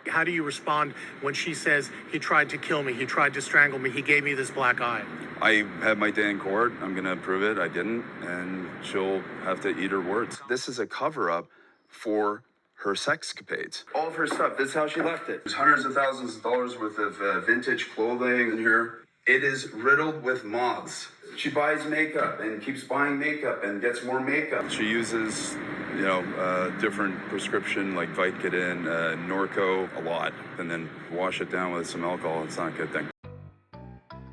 How do you respond when she says, he tried to kill me, he tried to strangle me, he gave me this black eye? I had my day in court. I'm going to prove it. I didn't. And she'll have to eat her words. This is a cover-up for her sexcapades. All of her stuff. This is how she left it. There's hundreds of thousands of dollars worth of vintage clothing in here. It is riddled with moths. She buys makeup and keeps buying makeup and gets more makeup. She uses, different prescription like Vicodin, Norco a lot, and then wash it down with some alcohol. It's not a good thing.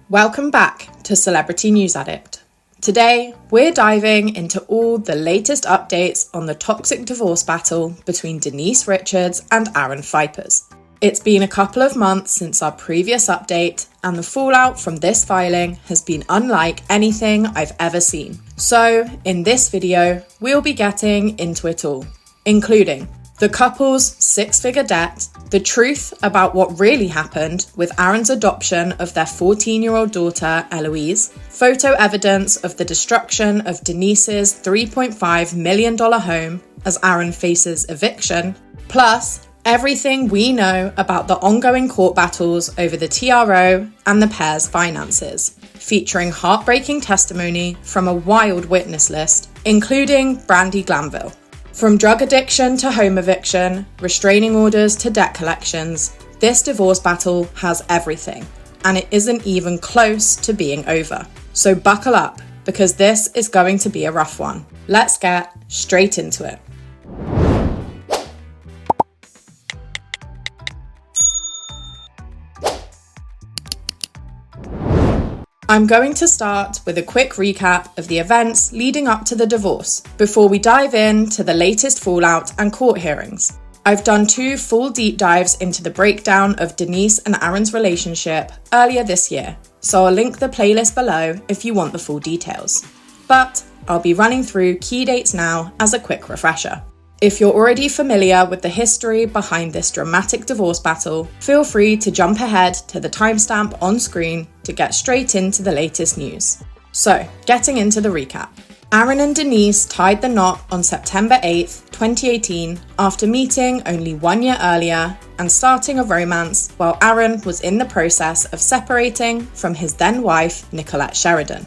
Welcome back to Celebrity News Addict. Today, we're diving into all the latest updates on the toxic divorce battle between Denise Richards and Aaron Phypers. It's been a couple of months since our previous update, and the fallout from this filing has been unlike anything I've ever seen. So, in this video, we'll be getting into it all, including the couple's six-figure debt, the truth about what really happened with Aaron's adoption of their 14-year-old daughter, Eloise, photo evidence of the destruction of Denise's $3.5 million home as Aaron faces eviction, plus everything we know about the ongoing court battles over the TRO and the pair's finances, featuring heartbreaking testimony from a wild witness list, including Brandi Glanville. From drug addiction to home eviction, restraining orders to debt collections, this divorce battle has everything, and it isn't even close to being over. So buckle up, because this is going to be a rough one. Let's get straight into it. I'm going to start with a quick recap of the events leading up to the divorce before we dive into the latest fallout and court hearings. I've done 2 full deep dives into the breakdown of Denise and Aaron's relationship earlier this year, so I'll link the playlist below if you want the full details. But I'll be running through key dates now as a quick refresher. If you're already familiar with the history behind this dramatic divorce battle, feel free to jump ahead to the timestamp on screen to get straight into the latest news. So, getting into the recap. Aaron and Denise tied the knot on September 8th, 2018, after meeting only 1 year earlier and starting a romance while Aaron was in the process of separating from his then wife, Nicolette Sheridan.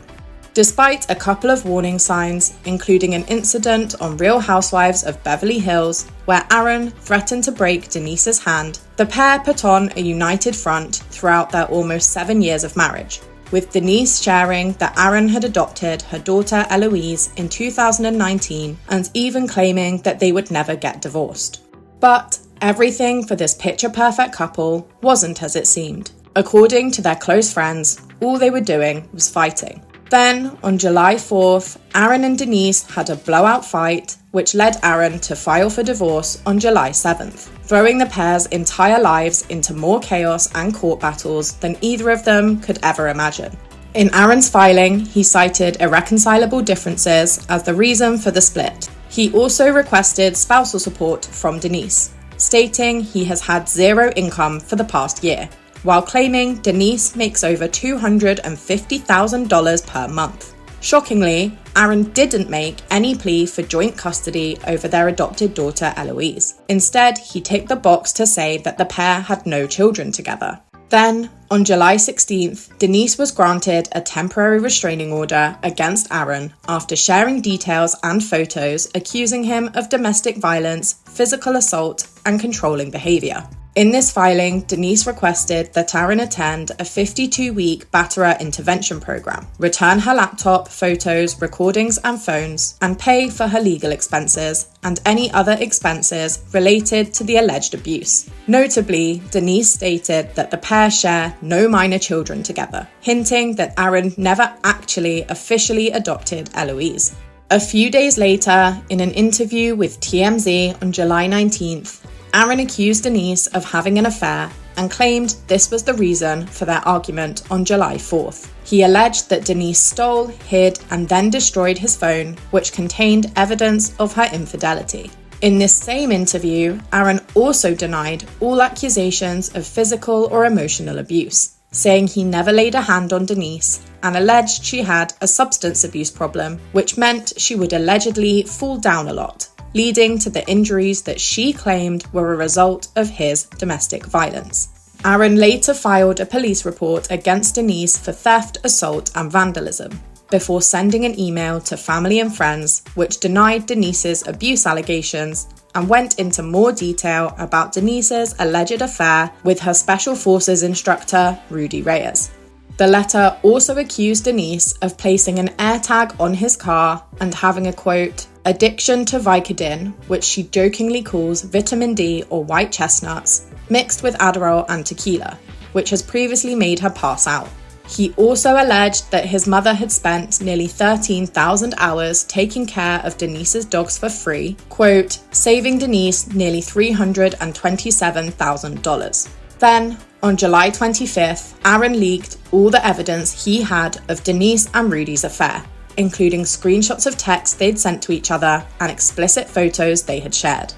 Despite a couple of warning signs, including an incident on Real Housewives of Beverly Hills, where Aaron threatened to break Denise's hand, the pair put on a united front throughout their almost 7 years of marriage, with Denise sharing that Aaron had adopted her daughter Eloise in 2019 and even claiming that they would never get divorced. But everything for this picture-perfect couple wasn't as it seemed. According to their close friends, all they were doing was fighting. Then, on July 4th, Aaron and Denise had a blowout fight, which led Aaron to file for divorce on July 7th, throwing the pair's entire lives into more chaos and court battles than either of them could ever imagine. In Aaron's filing, he cited irreconcilable differences as the reason for the split. He also requested spousal support from Denise, stating he has had zero income for the past year, while claiming Denise makes over $250,000 per month. Shockingly, Aaron didn't make any plea for joint custody over their adopted daughter Eloise. Instead, he ticked the box to say that the pair had no children together. Then, on July 16th, Denise was granted a temporary restraining order against Aaron after sharing details and photos accusing him of domestic violence, physical assault, and controlling behaviour. In this filing, Denise requested that Aaron attend a 52-week batterer intervention program, return her laptop, photos, recordings and phones, and pay for her legal expenses and any other expenses related to the alleged abuse. Notably, Denise stated that the pair share no minor children together, hinting that Aaron never actually officially adopted Eloise. A few days later, in an interview with TMZ on July 19th, Aaron accused Denise of having an affair and claimed this was the reason for their argument on July 4th. He alleged that Denise stole, hid, and then destroyed his phone, which contained evidence of her infidelity. In this same interview, Aaron also denied all accusations of physical or emotional abuse, saying he never laid a hand on Denise and alleged she had a substance abuse problem, which meant she would allegedly fall down a lot. leading to the injuries that she claimed were a result of his domestic violence. Aaron later filed a police report against Denise for theft, assault, and vandalism, before sending an email to family and friends which denied Denise's abuse allegations and went into more detail about Denise's alleged affair with her Special Forces instructor, Rudy Reyes. The letter also accused Denise of placing an AirTag on his car and having a, quote, addiction to Vicodin, which she jokingly calls vitamin D or white chestnuts, mixed with Adderall and tequila, which has previously made her pass out. He also alleged that his mother had spent nearly 13,000 hours taking care of Denise's dogs for free, quote, saving Denise nearly $327,000. Then, on July 25th, Aaron leaked all the evidence he had of Denise and Rudy's affair, including screenshots of texts they'd sent to each other and explicit photos they had shared.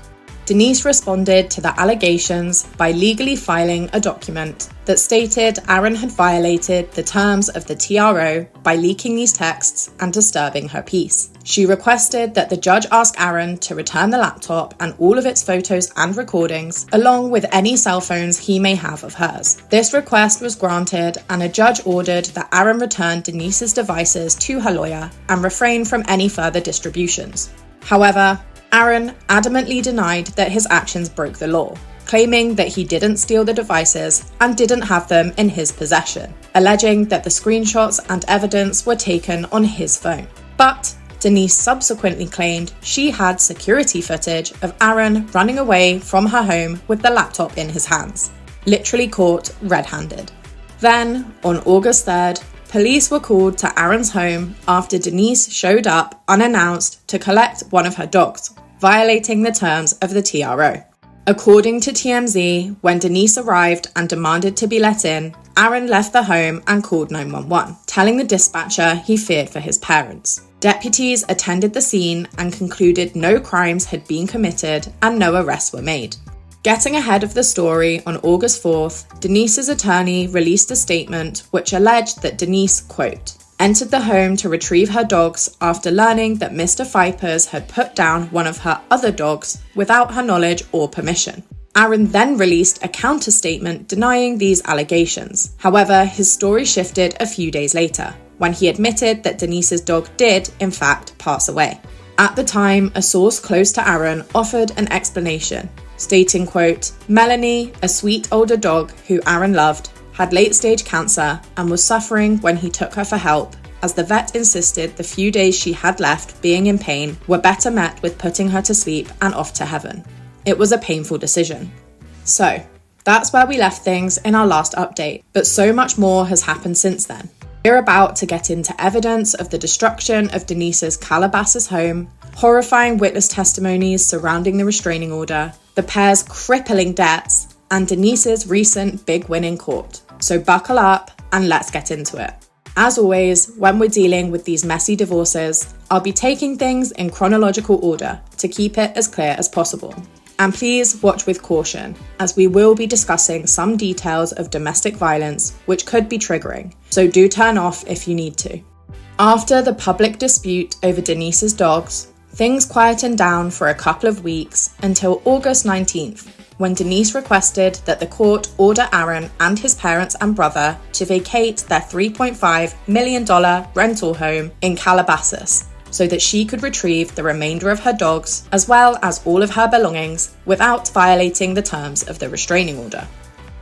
Denise responded to the allegations by legally filing a document that stated Aaron had violated the terms of the TRO by leaking these texts and disturbing her peace. She requested that the judge ask Aaron to return the laptop and all of its photos and recordings, along with any cell phones he may have of hers. This request was granted, and a judge ordered that Aaron return Denise's devices to her lawyer and refrain from any further distributions. However, Aaron adamantly denied that his actions broke the law, claiming that he didn't steal the devices and didn't have them in his possession, alleging that the screenshots and evidence were taken on his phone. But Denise subsequently claimed she had security footage of Aaron running away from her home with the laptop in his hands, literally caught red-handed. Then, on August 3rd, police were called to Aaron's home after Denise showed up unannounced to collect one of her dogs, violating the terms of the TRO. According to TMZ, when Denise arrived and demanded to be let in, Aaron left the home and called 911, telling the dispatcher he feared for his parents. Deputies attended the scene and concluded no crimes had been committed and no arrests were made. Getting ahead of the story, on August 4th, Denise's attorney released a statement which alleged that Denise, quote, entered the home to retrieve her dogs after learning that Mr. Phypers had put down one of her other dogs without her knowledge or permission. Aaron then released a counter-statement denying these allegations. However, his story shifted a few days later, when he admitted that Denise's dog did, in fact, pass away. At the time, a source close to Aaron offered an explanation, stating, quote, Melanie, a sweet older dog who Aaron loved, had late-stage cancer and was suffering when he took her for help, as the vet insisted the few days she had left being in pain were better met with putting her to sleep and off to heaven. It was a painful decision. So, that's where we left things in our last update, but so much more has happened since then. We're about to get into evidence of the destruction of Denise's Calabasas home, horrifying witness testimonies surrounding the restraining order, the pair's crippling debts, and Denise's recent big win in court. So buckle up and let's get into it. As always, when we're dealing with these messy divorces, I'll be taking things in chronological order to keep it as clear as possible. And please watch with caution, as we will be discussing some details of domestic violence which could be triggering, so do turn off if you need to. After the public dispute over Denise's dogs, things quietened down for a couple of weeks until August 19th, when Denise requested that the court order Aaron and his parents and brother to vacate their $3.5 million rental home in Calabasas so that she could retrieve the remainder of her dogs as well as all of her belongings without violating the terms of the restraining order.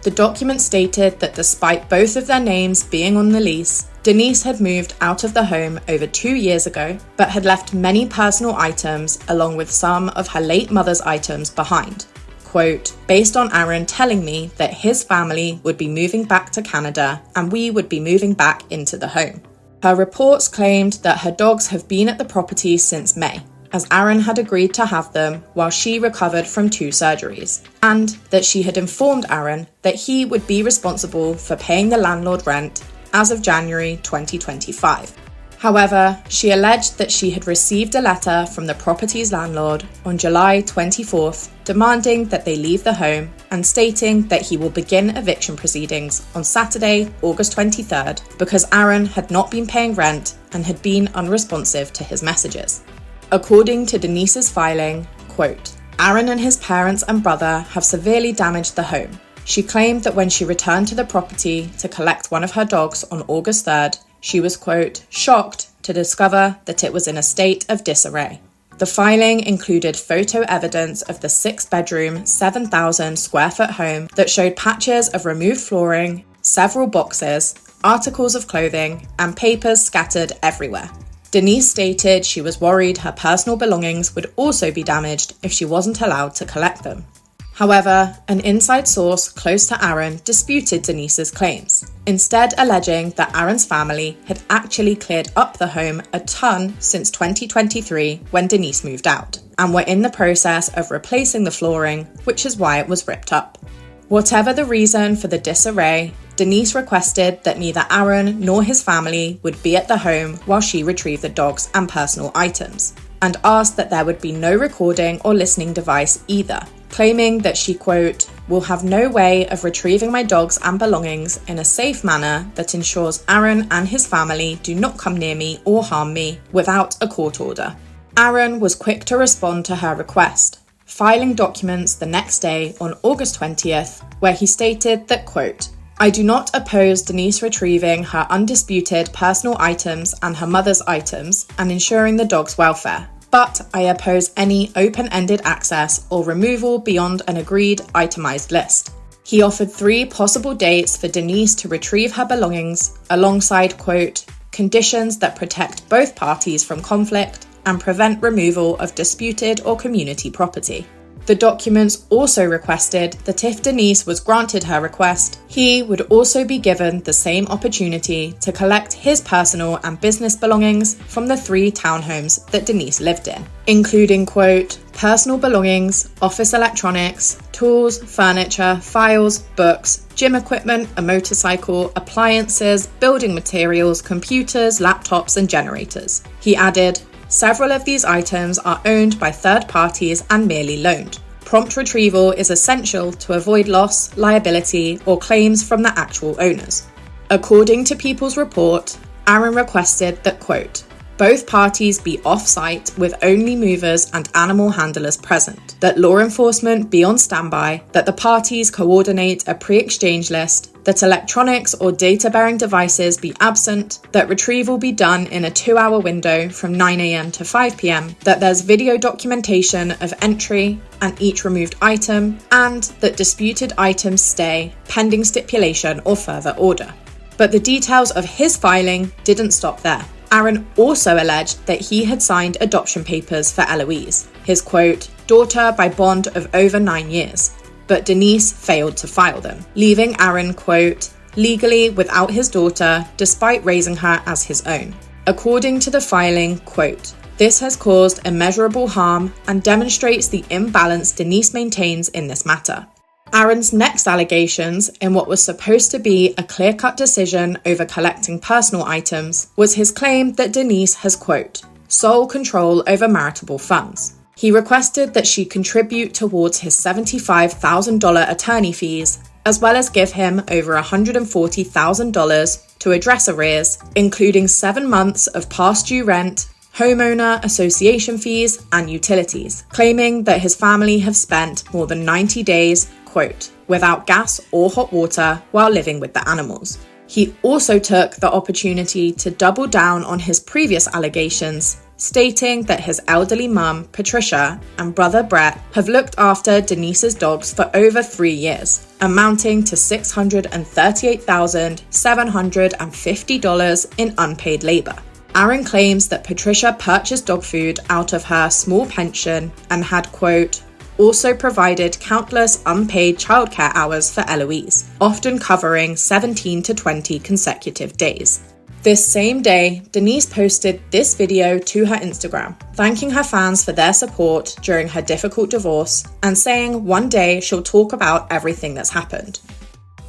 The document stated that despite both of their names being on the lease, Denise had moved out of the home over 2 years ago, but had left many personal items along with some of her late mother's items behind. Quote, based on Aaron telling me that his family would be moving back to Canada and we would be moving back into the home. Her reports claimed that her dogs have been at the property since May, as Aaron had agreed to have them while she recovered from 2 surgeries, and that she had informed Aaron that he would be responsible for paying the landlord rent as of January 2025. However, she alleged that she had received a letter from the property's landlord on July 24th demanding that they leave the home and stating that he will begin eviction proceedings on Saturday, August 23rd, because Aaron had not been paying rent and had been unresponsive to his messages. According to Denise's filing, quote, Aaron and his parents and brother have severely damaged the home. She claimed that when she returned to the property to collect one of her dogs on August 3rd, she was, quote, shocked to discover that it was in a state of disarray. The filing included photo evidence of the 6-bedroom, 7,000 square foot home that showed patches of removed flooring, several boxes, articles of clothing, and papers scattered everywhere. Denise stated she was worried her personal belongings would also be damaged if she wasn't allowed to collect them. However, an inside source close to Aaron disputed Denise's claims, instead alleging that Aaron's family had actually cleared up the home a ton since 2023 when Denise moved out, and were in the process of replacing the flooring, which is why it was ripped up. Whatever the reason for the disarray, Denise requested that neither Aaron nor his family would be at the home while she retrieved the dogs and personal items, and asked that there would be no recording or listening device either, claiming that she, quote, will have no way of retrieving my dogs and belongings in a safe manner that ensures Aaron and his family do not come near me or harm me without a court order. Aaron was quick to respond to her request, filing documents the next day on August 20th, where he stated that, quote, I do not oppose Denise retrieving her undisputed personal items and her mother's items and ensuring the dog's welfare, but I oppose any open-ended access or removal beyond an agreed itemized list. He offered 3 possible dates for Denise to retrieve her belongings, alongside, quote, conditions that protect both parties from conflict and prevent removal of disputed or community property. The documents also requested that if Denise was granted her request, he would also be given the same opportunity to collect his personal and business belongings from the 3 townhomes that Denise lived in, including, quote, personal belongings, office electronics, tools, furniture, files, books, gym equipment, a motorcycle, appliances, building materials, computers, laptops, and generators. He added, several of these items are owned by third parties and merely loaned. Prompt retrieval is essential to avoid loss, liability, or claims from the actual owners. According to People's Report, Aaron requested that, quote, both parties be off-site with only movers and animal handlers present, that law enforcement be on standby, that the parties coordinate a pre-exchange list, that electronics or data-bearing devices be absent, that retrieval be done in a 2-hour window from 9 a.m. to 5 p.m, that there's video documentation of entry and each removed item, and that disputed items stay pending stipulation or further order. But the details of his filing didn't stop there. Aaron also alleged that he had signed adoption papers for Eloise, his, quote, daughter by bond of over 9 years, but Denise failed to file them, leaving Aaron, quote, legally without his daughter despite raising her as his own. According to the filing, quote, this has caused immeasurable harm and demonstrates the imbalance Denise maintains in this matter. Aaron's next allegations in what was supposed to be a clear-cut decision over collecting personal items was his claim that Denise has, quote, sole control over marital funds. He requested that she contribute towards his $75,000 attorney fees, as well as give him over $140,000 to address arrears, including 7 months of past due rent, homeowner association fees, and utilities, claiming that his family have spent more than 90 days, quote, without gas or hot water while living with the animals. He also took the opportunity to double down on his previous allegations, stating that his elderly mum, Patricia, and brother Brett have looked after Denise's dogs for over 3 years, amounting to $638,750 in unpaid labour. Aaron claims that Patricia purchased dog food out of her small pension and had, quote, also provided countless unpaid childcare hours for Eloise, often covering 17 to 20 consecutive days. This same day, Denise posted this video to her Instagram, thanking her fans for their support during her difficult divorce and saying one day she'll talk about everything that's happened.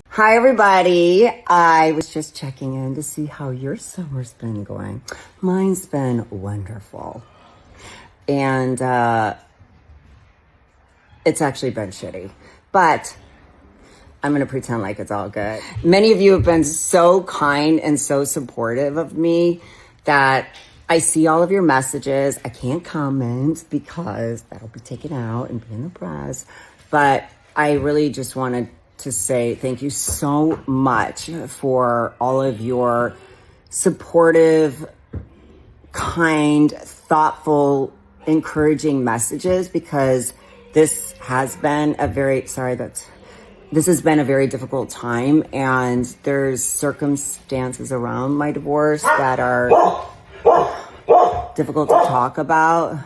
Hi, everybody. I was just checking in to see how your summer's been going. Mine's been wonderful. And it's actually been shitty. But I'm going to pretend like it's all good. Many of you have been so kind and so supportive of me that I see all of your messages. I can't comment because that'll be taken out and be in the press. But I really just wanted to say thank you so much for all of your supportive, kind, thoughtful, encouraging messages, because this has been a very difficult time, and there's circumstances around my divorce that are difficult to talk about.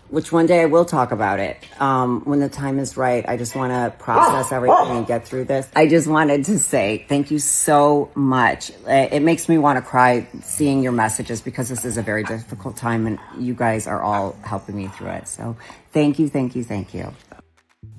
Which one day I will talk about it when the time is right. I just want to process everything and get through this. I just wanted to say thank you so much. It makes me want to cry seeing your messages, because this is a very difficult time and you guys are all helping me through it. So thank you, thank you, thank you.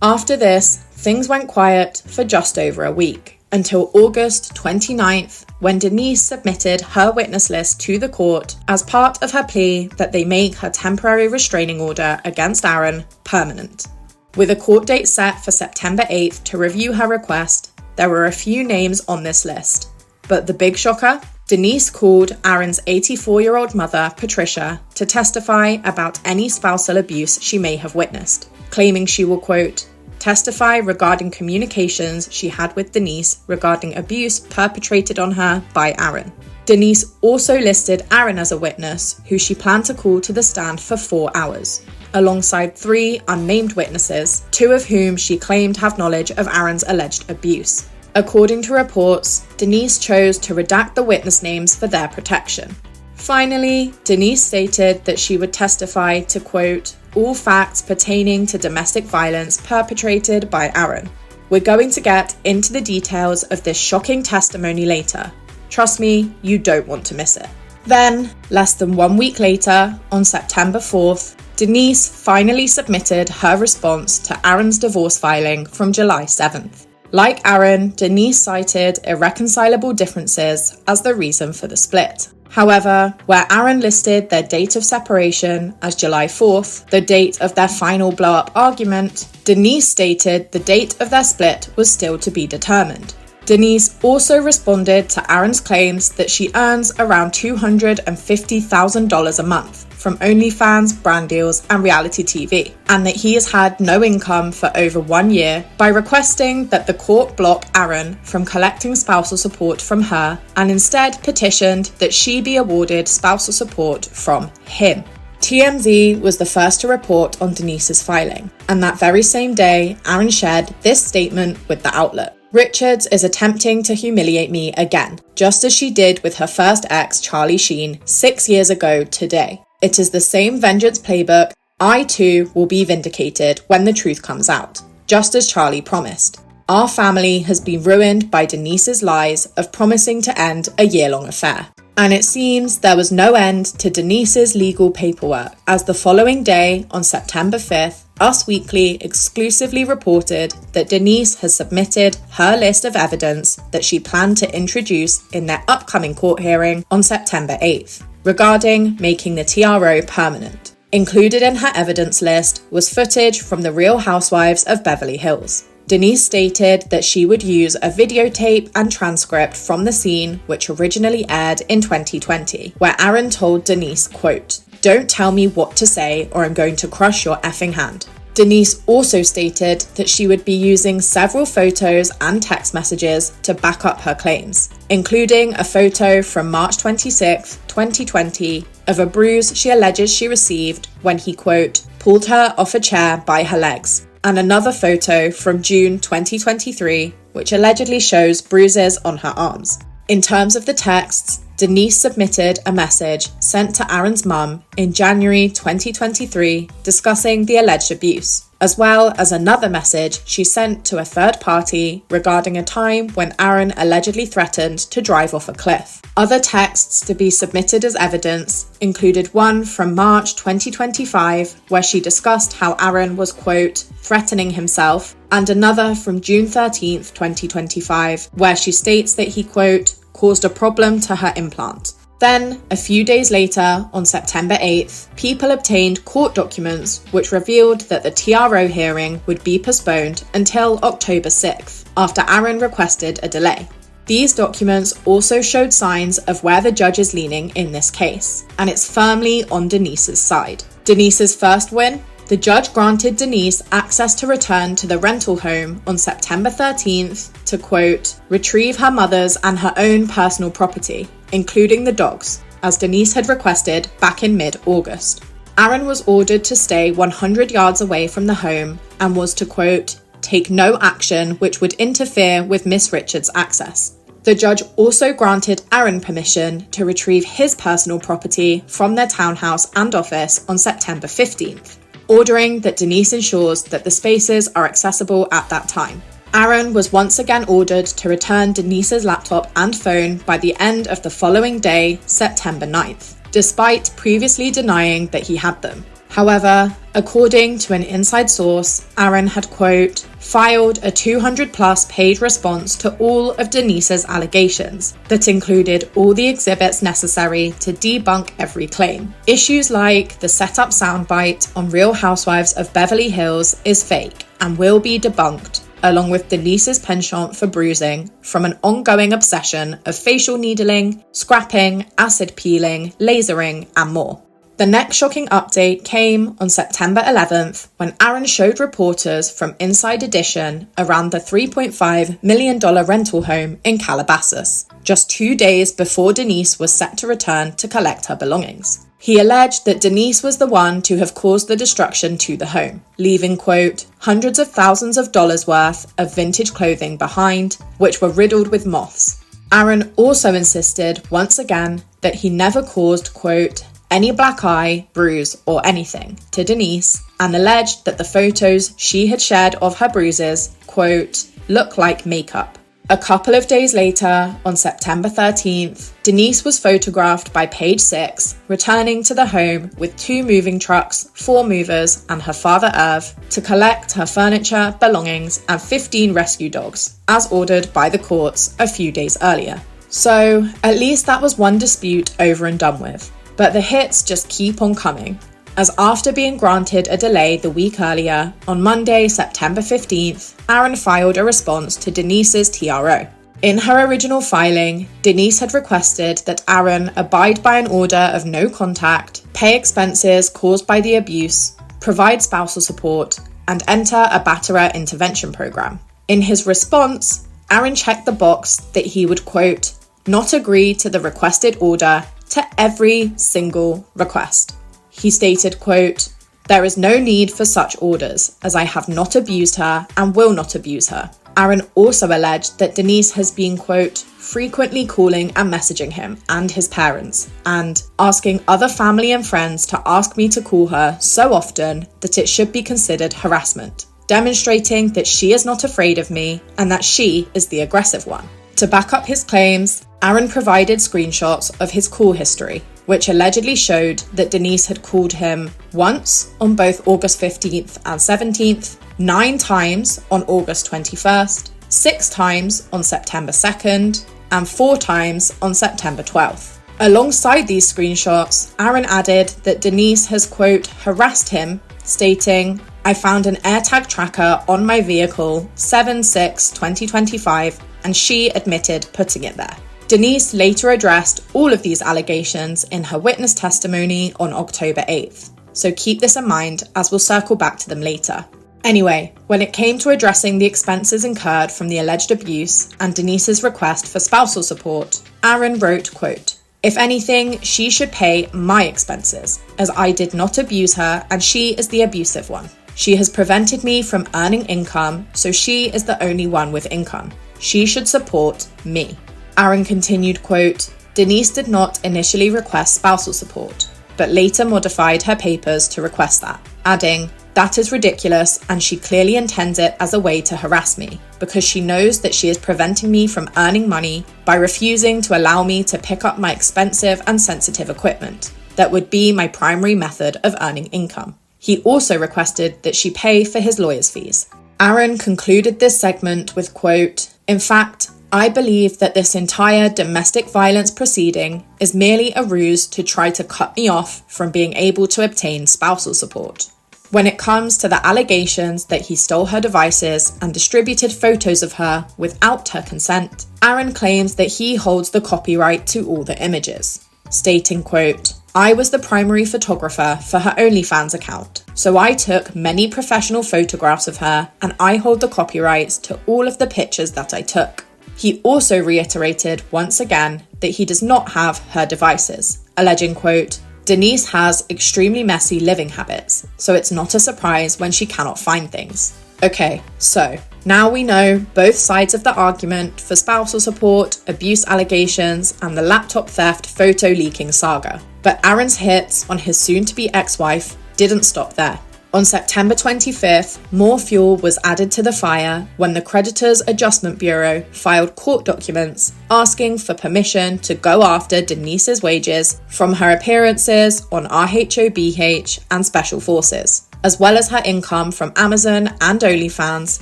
After this, things went quiet for just over a week, until August 29th, when Denise submitted her witness list to the court as part of her plea that they make her temporary restraining order against Aaron permanent. With a court date set for September 8th to review her request, there were a few names on this list. But the big shocker? Denise called Aaron's 84-year-old mother, Patricia, to testify about any spousal abuse she may have witnessed, claiming she will, quote, testify regarding communications she had with Denise regarding abuse perpetrated on her by Aaron. Denise also listed Aaron as a witness who she planned to call to the stand for 4 hours, alongside 3 unnamed witnesses, 2 of whom she claimed have knowledge of Aaron's alleged abuse. According to reports, Denise chose to redact the witness names for their protection. Finally, Denise stated that she would testify to, quote, all facts pertaining to domestic violence perpetrated by Aaron. We're going to get into the details of this shocking testimony later. Trust me, you don't want to miss it. Then, less than 1 week later, on September 4th, Denise finally submitted her response to Aaron's divorce filing from July 7th. Like Aaron, Denise cited irreconcilable differences as the reason for the split. However, where Aaron listed their date of separation as July 4th, the date of their final blow-up argument, Denise stated the date of their split was still to be determined. Denise also responded to Aaron's claims that she earns around $250,000 a month from OnlyFans, brand deals, and reality TV, and that he has had no income for over 1 year, by requesting that the court block Aaron from collecting spousal support from her and instead petitioned that she be awarded spousal support from him. TMZ was the first to report on Denise's filing, and that very same day, Aaron shared this statement with the outlet. Richards is attempting to humiliate me again, just as she did with her first ex, Charlie Sheen, 6 years ago today. It is the same vengeance playbook. I too will be vindicated when the truth comes out, just as Charlie promised. Our family has been ruined by Denise's lies of promising to end a year-long affair. And it seems there was no end to Denise's legal paperwork, as the following day, on September 5th, Us Weekly exclusively reported that Denise has submitted her list of evidence that she planned to introduce in their upcoming court hearing on September 8th, regarding making the TRO permanent. Included in her evidence list was footage from the Real Housewives of Beverly Hills. Denise stated that she would use a videotape and transcript from the scene which originally aired in 2020, where Aaron told Denise, quote, don't tell me what to say or I'm going to crush your effing hand. Denise also stated that she would be using several photos and text messages to back up her claims, including a photo from March 26, 2020, of a bruise she alleges she received when he, quote, pulled her off a chair by her legs, and another photo from June 2023, which allegedly shows bruises on her arms. In terms of the texts, Denise submitted a message sent to Aaron's mum in January 2023 discussing the alleged abuse, as well as another message she sent to a third party regarding a time when Aaron allegedly threatened to drive off a cliff. Other texts to be submitted as evidence included one from March 2025 where she discussed how Aaron was, quote, threatening himself, and another from June 13th, 2025 where she states that he, quote, caused a problem to her implant. Then, a few days later, on September 8th, People obtained court documents which revealed that the TRO hearing would be postponed until October 6th, after Aaron requested a delay. These documents also showed signs of where the judge is leaning in this case, and it's firmly on Denise's side. Denise's first win? The judge granted Denise access to return to the rental home on September 13th to, quote, retrieve her mother's and her own personal property, including the dogs, as Denise had requested back in mid-August. Aaron was ordered to stay 100 yards away from the home and was to, quote, take no action which would interfere with Miss Richards' access. The judge also granted Aaron permission to retrieve his personal property from their townhouse and office on September 15th, ordering that Denise ensures that the spaces are accessible at that time. Aaron was once again ordered to return Denise's laptop and phone by the end of the following day, September 9th, despite previously denying that he had them. However, according to an inside source, Aaron had, quote, filed a 200-plus page response to all of Denise's allegations that included all the exhibits necessary to debunk every claim. Issues like the set-up soundbite on Real Housewives of Beverly Hills is fake and will be debunked, along with Denise's penchant for bruising from an ongoing obsession of facial needling, scrapping, acid peeling, lasering, and more. The next shocking update came on September 11th when Aaron showed reporters from Inside Edition around the $3.5 million rental home in Calabasas, just 2 days before Denise was set to return to collect her belongings. He alleged that Denise was the one to have caused the destruction to the home, leaving, quote, hundreds of thousands of dollars worth of vintage clothing behind, which were riddled with moths. Aaron also insisted, once again, that he never caused, quote, any black eye, bruise, or anything to Denise, and alleged that the photos she had shared of her bruises, quote, look like makeup. A couple of days later, on September 13th, Denise was photographed by Page 6, returning to the home with 2 moving trucks, 4 movers, and her father Irv to collect her furniture, belongings, and 15 rescue dogs, as ordered by the courts a few days earlier. So, at least that was one dispute over and done with. But the hits just keep on coming, as after being granted a delay the week earlier, on Monday, September 15th, Aaron filed a response to Denise's TRO. In her original filing, Denise had requested that Aaron abide by an order of no contact, pay expenses caused by the abuse, provide spousal support, and enter a batterer intervention program. In his response, Aaron checked the box that he would, quote, not agree to the requested order to every single request. He stated, quote, there is no need for such orders, as I have not abused her and will not abuse her. Aaron also alleged that Denise has been, quote, frequently calling and messaging him and his parents, and asking other family and friends to ask me to call her so often that it should be considered harassment, demonstrating that she is not afraid of me and that she is the aggressive one. To back up his claims, Aaron provided screenshots of his call history, which allegedly showed that Denise had called him once on both August 15th and 17th, 9 times on August 21st, 6 times on September 2nd, and 4 times on September 12th. Alongside these screenshots, Aaron added that Denise has, quote, harassed him, stating, I found an AirTag tracker on my vehicle 7/6/2025, and she admitted putting it there. Denise later addressed all of these allegations in her witness testimony on October 8th, so keep this in mind as we'll circle back to them later. Anyway, when it came to addressing the expenses incurred from the alleged abuse and Denise's request for spousal support, Aaron wrote, quote, if anything, she should pay my expenses, as I did not abuse her and she is the abusive one. She has prevented me from earning income, so she is the only one with income. She should support me. Aaron continued, quote, Denise did not initially request spousal support, but later modified her papers to request that, adding, that is ridiculous and she clearly intends it as a way to harass me, because she knows that she is preventing me from earning money by refusing to allow me to pick up my expensive and sensitive equipment. That would be my primary method of earning income. He also requested that she pay for his lawyer's fees. Aaron concluded this segment with, quote, in fact, I believe that this entire domestic violence proceeding is merely a ruse to try to cut me off from being able to obtain spousal support. When it comes to the allegations that he stole her devices and distributed photos of her without her consent, Aaron claims that he holds the copyright to all the images, stating, quote, "I was the primary photographer for her OnlyFans account, so I took many professional photographs of her and I hold the copyrights to all of the pictures that I took." He also reiterated once again that he does not have her devices, alleging, quote, "Denise has extremely messy living habits, so it's not a surprise when she cannot find things." Okay, so now we know both sides of the argument for spousal support, abuse allegations, and the laptop theft photo leaking saga. But Aaron's hits on his soon-to-be ex-wife didn't stop there. On September 25th, more fuel was added to the fire when the Creditors Adjustment Bureau filed court documents asking for permission to go after Denise's wages from her appearances on RHOBH and Special Forces, as well as her income from Amazon and OnlyFans,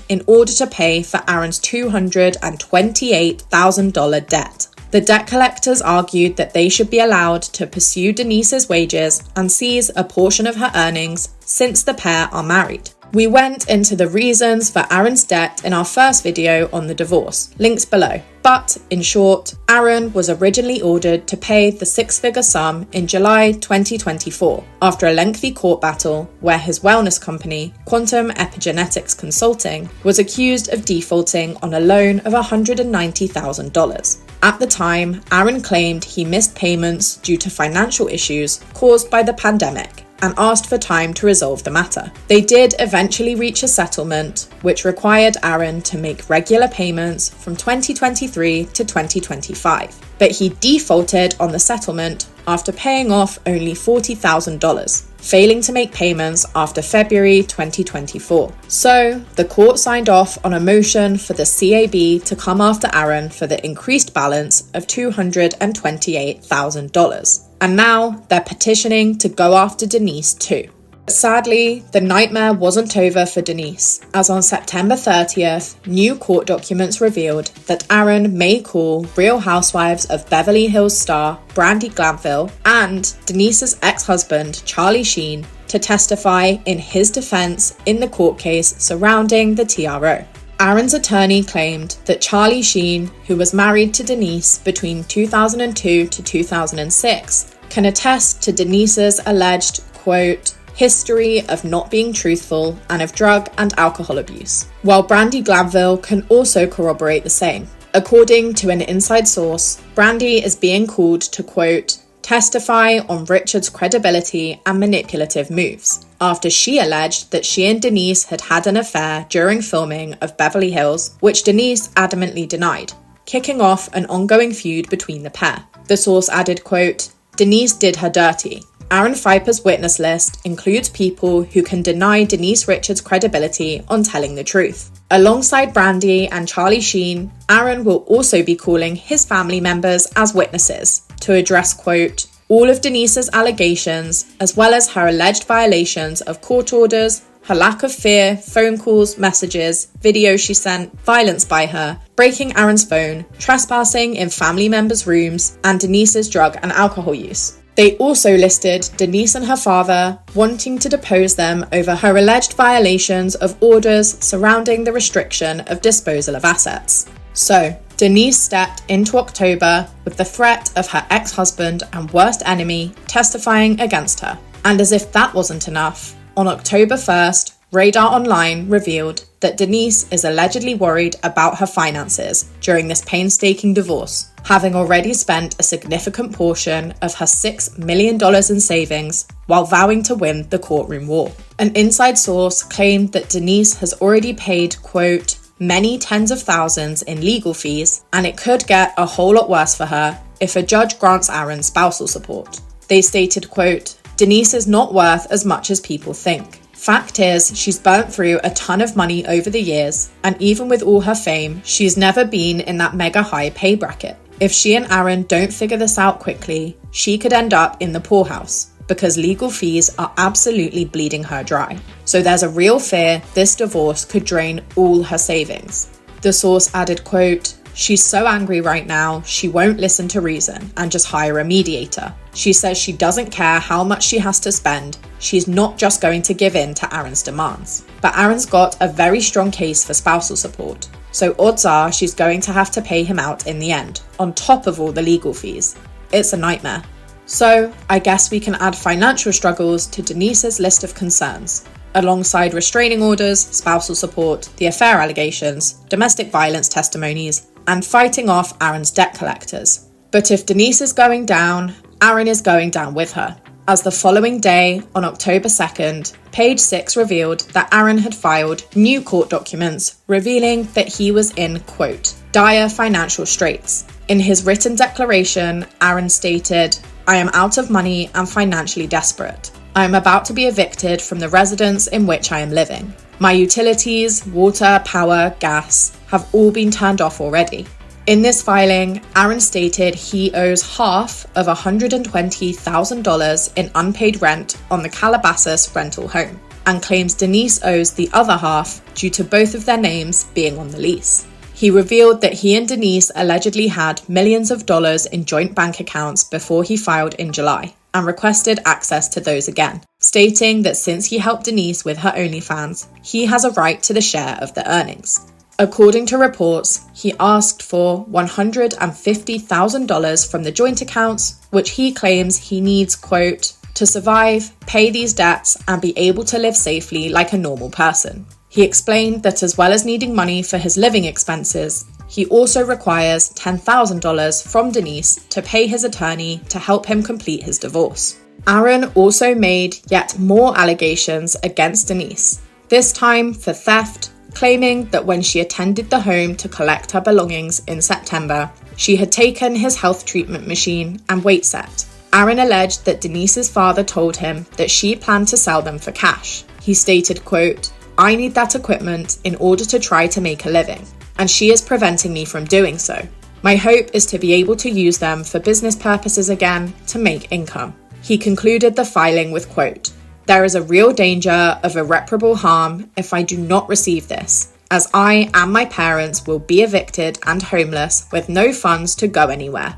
in order to pay for Aaron's $228,000 debt. The debt collectors argued that they should be allowed to pursue Denise's wages and seize a portion of her earnings since the pair are married. We went into the reasons for Aaron's debt in our first video on the divorce, links below. But, in short, Aaron was originally ordered to pay the six-figure sum in July 2024 after a lengthy court battle where his wellness company, Quantum Epigenetics Consulting, was accused of defaulting on a loan of $190,000. At the time, Aaron claimed he missed payments due to financial issues caused by the pandemic and asked for time to resolve the matter. They did eventually reach a settlement, which required Aaron to make regular payments from 2023 to 2025. But he defaulted on the settlement after paying off only $40,000, failing to make payments after February 2024. So, the court signed off on a motion for the CAB to come after Aaron for the increased balance of $228,000. And now they're petitioning to go after Denise too. But sadly, the nightmare wasn't over for Denise, as on September 30th, new court documents revealed that Aaron may call Real Housewives of Beverly Hills star Brandi Glanville and Denise's ex-husband Charlie Sheen to testify in his defense in the court case surrounding the TRO. Aaron's attorney claimed that Charlie Sheen, who was married to Denise between 2002 to 2006, can attest to Denise's alleged, quote, history of not being truthful and of drug and alcohol abuse, while Brandi Glanville can also corroborate the same. According to an inside source, Brandi is being called to, quote, testify on Richard's credibility and manipulative moves, after she alleged that she and Denise had had an affair during filming of Beverly Hills, which Denise adamantly denied, kicking off an ongoing feud between the pair. The source added, quote, Denise did her dirty. Aaron Phypers' witness list includes people who can deny Denise Richards' credibility on telling the truth. Alongside Brandi and Charlie Sheen, Aaron will also be calling his family members as witnesses to address, quote, all of Denise's allegations, as well as her alleged violations of court orders, her lack of fear, phone calls, messages, videos she sent, violence by her, breaking Aaron's phone, trespassing in family members' rooms, and Denise's drug and alcohol use. They also listed Denise and her father, wanting to depose them over her alleged violations of orders surrounding the restriction of disposal of assets. So, Denise stepped into October with the threat of her ex-husband and worst enemy testifying against her. And as if that wasn't enough, on October 1st, Radar Online revealed that Denise is allegedly worried about her finances during this painstaking divorce, having already spent a significant portion of her $6 million in savings while vowing to win the courtroom war. An inside source claimed that Denise has already paid, quote, many tens of thousands in legal fees, and it could get a whole lot worse for her if a judge grants Aaron spousal support. They stated, quote, Denise is not worth as much as people think. Fact is, she's burnt through a ton of money over the years, and even with all her fame, she's never been in that mega high pay bracket. If she and Aaron don't figure this out quickly, she could end up in the poorhouse, because legal fees are absolutely bleeding her dry. So there's a real fear this divorce could drain all her savings. The source added, quote, She's so angry right now, she won't listen to reason and just hire a mediator. She says she doesn't care how much she has to spend. She's not just going to give in to Aaron's demands. But Aaron's got a very strong case for spousal support, so odds are she's going to have to pay him out in the end, on top of all the legal fees. It's a nightmare. So I guess we can add financial struggles to Denise's list of concerns, alongside restraining orders, spousal support, the affair allegations, domestic violence testimonies, and fighting off Aaron's debt collectors. But if Denise is going down, Aaron is going down with her, as the following day, on October 2nd, Page 6 revealed that Aaron had filed new court documents revealing that he was in, quote, dire financial straits. In his written declaration, Aaron stated, "I am out of money and financially desperate. I am about to be evicted from the residence in which I am living. My utilities, water, power, gas, have all been turned off already." In this filing, Aaron stated he owes half of $120,000 in unpaid rent on the Calabasas rental home, and claims Denise owes the other half due to both of their names being on the lease. He revealed that he and Denise allegedly had millions of dollars in joint bank accounts before he filed in July, and requested access to those again, stating that since he helped Denise with her OnlyFans, he has a right to the share of the earnings. According to reports, he asked for $150,000 from the joint accounts, which he claims he needs, quote, to survive, pay these debts, and be able to live safely like a normal person. He explained that as well as needing money for his living expenses, he also requires $10,000 from Denise to pay his attorney to help him complete his divorce. Aaron also made yet more allegations against Denise, this time for theft, claiming that when she attended the home to collect her belongings in September, she had taken his health treatment machine and weight set. Aaron alleged that Denise's father told him that she planned to sell them for cash. He stated, quote, "I need that equipment in order to try to make a living, and she is preventing me from doing so. My hope is to be able to use them for business purposes again to make income." He concluded the filing with, quote, "There is a real danger of irreparable harm if I do not receive this, as I and my parents will be evicted and homeless with no funds to go anywhere."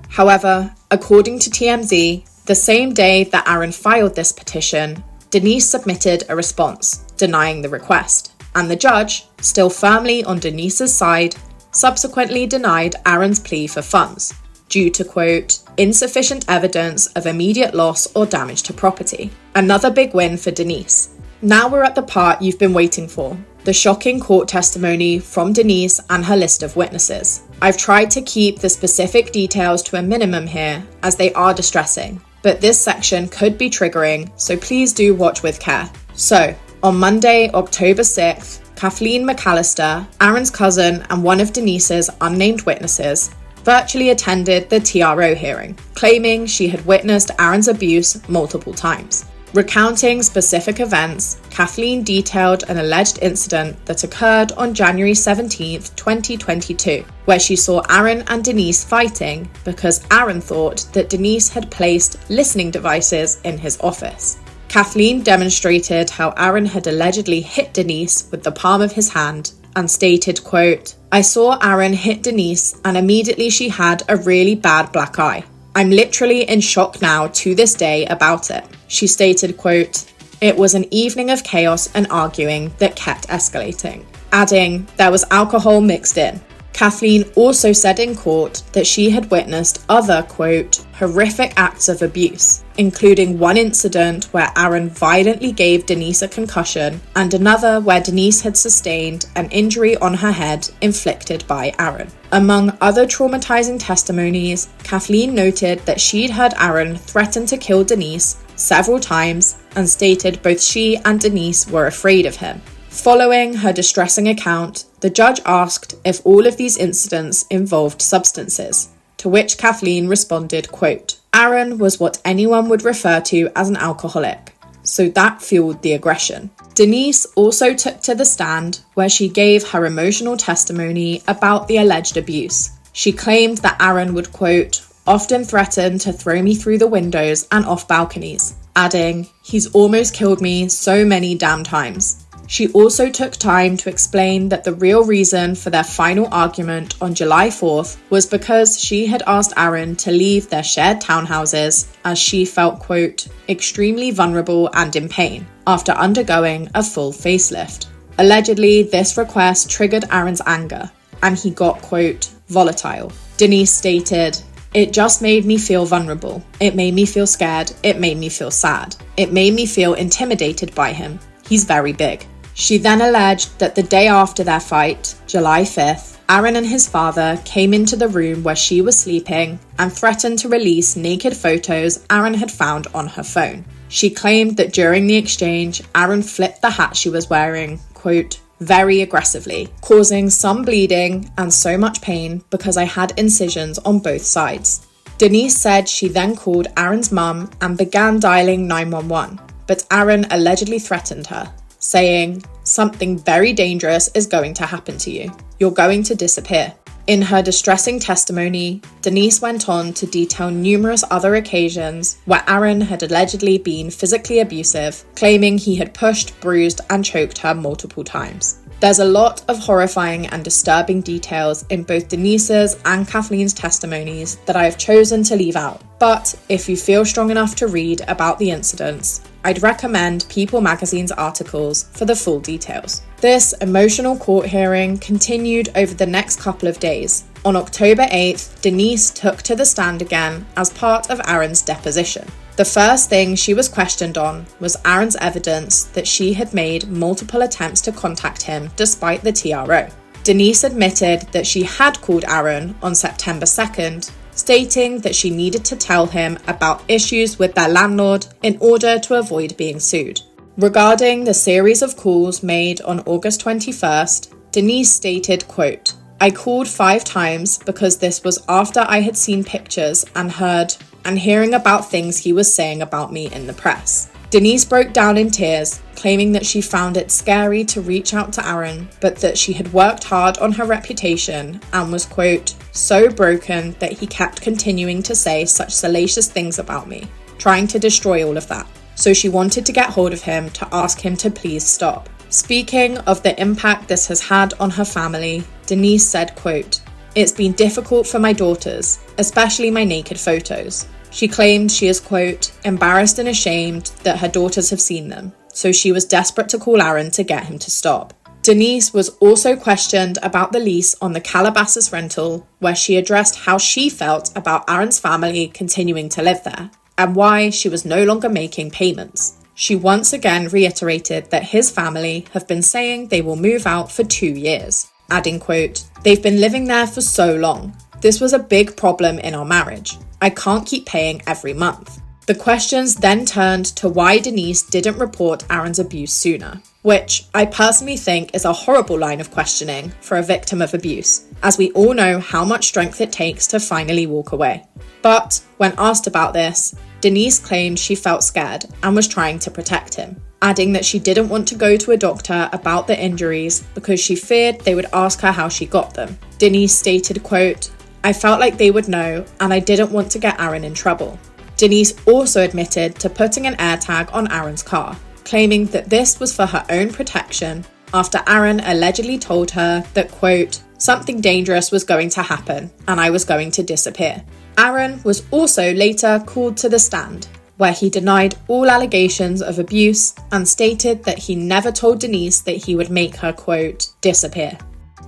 However, according to TMZ, the same day that Aaron filed this petition, Denise submitted a response denying the request, and the judge, still firmly on Denise's side, subsequently denied Aaron's plea for funds due to, quote, "insufficient evidence of immediate loss or damage to property." Another big win for Denise. Now we're at the part you've been waiting for, the shocking court testimony from Denise and her list of witnesses. I've tried to keep the specific details to a minimum here, as they are distressing, but this section could be triggering, so please do watch with care. So, on Monday, October 6th, Kathleen McAllister, Aaron's cousin and one of Denise's unnamed witnesses, virtually attended the TRO hearing, claiming she had witnessed Aaron's abuse multiple times. Recounting specific events, Kathleen detailed an alleged incident that occurred on January 17th, 2022, where she saw Aaron and Denise fighting because Aaron thought that Denise had placed listening devices in his office. Kathleen demonstrated how Aaron had allegedly hit Denise with the palm of his hand and stated, quote, "I saw Aaron hit Denise and immediately she had a really bad black eye. I'm literally in shock now to this day about it." She stated, quote, "It was an evening of chaos and arguing that kept escalating," adding, "There was alcohol mixed in." Kathleen also said in court that she had witnessed other, quote, "horrific acts of abuse," including one incident where Aaron violently gave Denise a concussion and another where Denise had sustained an injury on her head inflicted by Aaron. Among other traumatizing testimonies, Kathleen noted that she'd heard Aaron threaten to kill Denise several times and stated both she and Denise were afraid of him. Following her distressing account, the judge asked if all of these incidents involved substances, to which Kathleen responded, quote, "Aaron was what anyone would refer to as an alcoholic, so that fueled the aggression." Denise also took to the stand where she gave her emotional testimony about the alleged abuse. She claimed that Aaron would, quote, "often threaten to throw me through the windows and off balconies," adding, "He's almost killed me so many damn times." She also took time to explain that the real reason for their final argument on July 4th was because she had asked Aaron to leave their shared townhouses as she felt, quote, extremely vulnerable and in pain after undergoing a full facelift. Allegedly, this request triggered Aaron's anger and he got, quote, volatile. Denise stated, "It just made me feel vulnerable. It made me feel scared. It made me feel sad. It made me feel intimidated by him. He's very big." She then alleged that the day after their fight, July 5th, Aaron and his father came into the room where she was sleeping and threatened to release naked photos Aaron had found on her phone. She claimed that during the exchange, Aaron flipped the hat she was wearing, quote, very aggressively, causing some bleeding and so much pain because I had incisions on both sides. Denise said she then called Aaron's mum and began dialing 911, but Aaron allegedly threatened her, saying, "Something very dangerous is going to happen to you. You're going to disappear." In her distressing testimony, Denise went on to detail numerous other occasions where Aaron had allegedly been physically abusive, claiming he had pushed, bruised, and choked her multiple times. There's a lot of horrifying and disturbing details in both Denise's and Kathleen's testimonies that I have chosen to leave out, but if you feel strong enough to read about the incidents, I'd recommend People magazine's articles for the full details. This emotional court hearing continued over the next couple of days. On October 8th, Denise took to the stand again as part of Aaron's deposition. The first thing she was questioned on was Aaron's evidence that she had made multiple attempts to contact him despite the TRO. Denise admitted that she had called Aaron on September 2nd, stating that she needed to tell him about issues with their landlord in order to avoid being sued. Regarding the series of calls made on August 21st, Denise stated, quote, "I called 5 times because this was after I had seen pictures and heard and hearing about things he was saying about me in the press." Denise broke down in tears, claiming that she found it scary to reach out to Aaron, but that she had worked hard on her reputation and was, quote, "so broken that he kept continuing to say such salacious things about me, trying to destroy all of that. So she wanted to get hold of him to ask him to please stop." Speaking of the impact this has had on her family, Denise said, quote, "It's been difficult for my daughters, especially my naked photos." She claimed she is, quote, "embarrassed and ashamed that her daughters have seen them, so she was desperate to call Aaron to get him to stop." Denise was also questioned about the lease on the Calabasas rental, where she addressed how she felt about Aaron's family continuing to live there, and why she was no longer making payments. She once again reiterated that his family have been saying they will move out for 2 years, adding, quote, "They've been living there for so long. This was a big problem in our marriage. I can't keep paying every month." The questions then turned to why Denise didn't report Aaron's abuse sooner, which I personally think is a horrible line of questioning for a victim of abuse, as we all know how much strength it takes to finally walk away. But when asked about this, Denise claimed she felt scared and was trying to protect him, adding that she didn't want to go to a doctor about the injuries because she feared they would ask her how she got them. Denise stated, quote, "I felt like they would know and I didn't want to get Aaron in trouble." Denise also admitted to putting an AirTag on Aaron's car, claiming that this was for her own protection after Aaron allegedly told her that, quote, "something dangerous was going to happen and I was going to disappear." Aaron was also later called to the stand, where he denied all allegations of abuse and stated that he never told Denise that he would make her, quote, "disappear."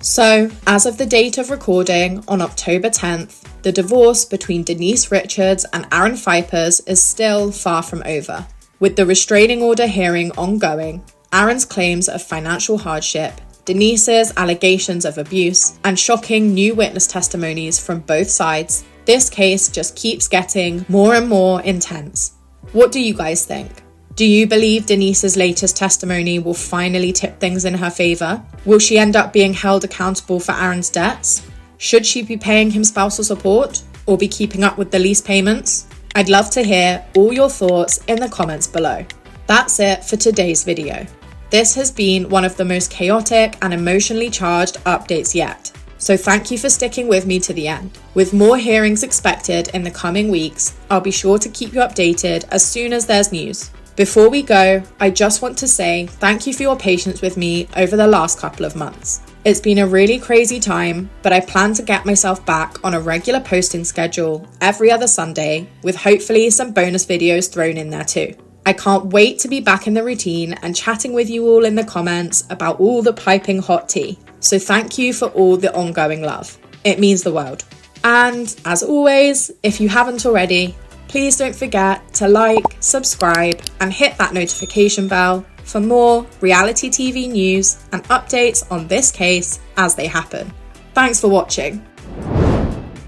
So, as of the date of recording on October 10th, the divorce between Denise Richards and Aaron Phypers is still far from over. With the restraining order hearing ongoing, Aaron's claims of financial hardship, Denise's allegations of abuse, and shocking new witness testimonies from both sides, this case just keeps getting more and more intense. What do you guys think? Do you believe Denise's latest testimony will finally tip things in her favour? Will she end up being held accountable for Aaron's debts? Should she be paying him spousal support or be keeping up with the lease payments? I'd love to hear all your thoughts in the comments below. That's it for today's video. This has been one of the most chaotic and emotionally charged updates yet. So thank you for sticking with me to the end. With more hearings expected in the coming weeks, I'll be sure to keep you updated as soon as there's news. Before we go, I just want to say thank you for your patience with me over the last couple of months. It's been a really crazy time, but I plan to get myself back on a regular posting schedule every other Sunday, with hopefully some bonus videos thrown in there too. I can't wait to be back in the routine and chatting with you all in the comments about all the piping hot tea. So thank you for all the ongoing love. It means the world. And as always, if you haven't already, please don't forget to like, subscribe, and hit that notification bell for more reality TV news and updates on this case as they happen. Thanks for watching.